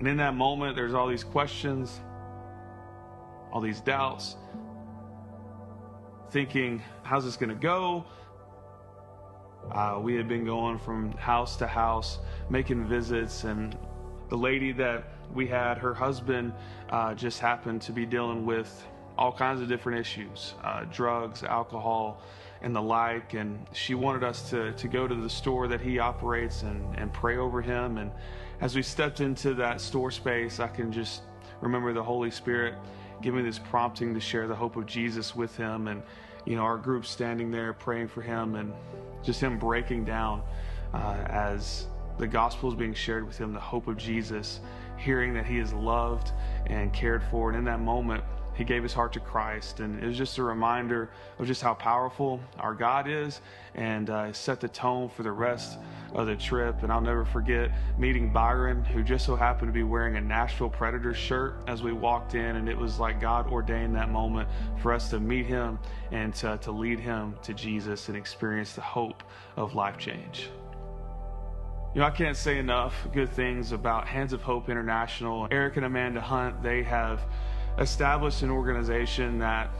And in that moment, there's all these questions, all these doubts, thinking, how's this going to go? We had been going from house to house, making visits, and the lady that we had, her husband just happened to be dealing with all kinds of different issues, drugs, alcohol, and the like, and she wanted us to go to the store that he operates and pray over him. And as we stepped into that store space, I can just remember the Holy Spirit give me this prompting to share the hope of Jesus with him, and our group standing there praying for him, and just him breaking down as the gospel is being shared with him, the hope of Jesus, hearing that he is loved and cared for. And in that moment, he gave his heart to Christ, and it was just a reminder of just how powerful our God is, and set the tone for the rest of the trip. And I'll never forget meeting Byron, who just so happened to be wearing a Nashville Predators shirt as we walked in, and it was like God ordained that moment for us to meet him and to lead him to Jesus and experience the hope of life change. I can't say enough good things about Hands of Hope International. Eric and Amanda Hunt, they have established an organization that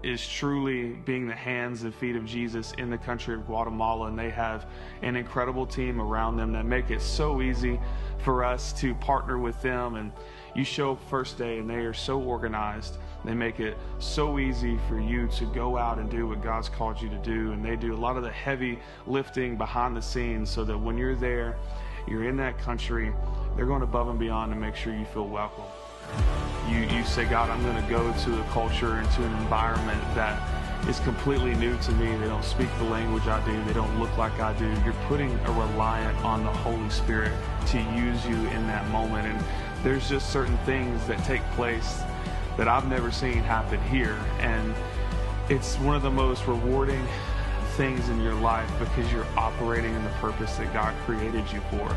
is truly being the hands and feet of Jesus in the country of Guatemala, and they have an incredible team around them that make it so easy for us to partner with them. And you show up first day and they are so organized. They make it so easy for you to go out and do what God's called you to do, and they do a lot of the heavy lifting behind the scenes so that when you're there, you're in that country, they're going above and beyond to make sure you feel welcome. You say, God, I'm going to go to a culture and to an environment that is completely new to me. They don't speak the language I do. They don't look like I do. You're putting a reliance on the Holy Spirit to use you in that moment. And there's just certain things that take place that I've never seen happen here. And it's one of the most rewarding things in your life because you're operating in the purpose that God created you for.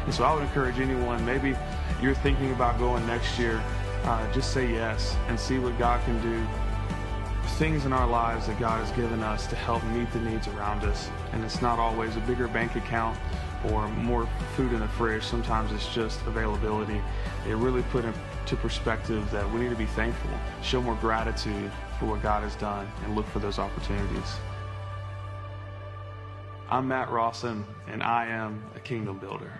And so I would encourage anyone, maybe you're thinking about going next year, just say yes and see what God can do. Things in our lives that God has given us to help meet the needs around us. And it's not always a bigger bank account or more food in the fridge. Sometimes it's just availability. It really put into perspective that we need to be thankful, show more gratitude for what God has done, and look for those opportunities. I'm Matt Rawson, and I am a kingdom builder.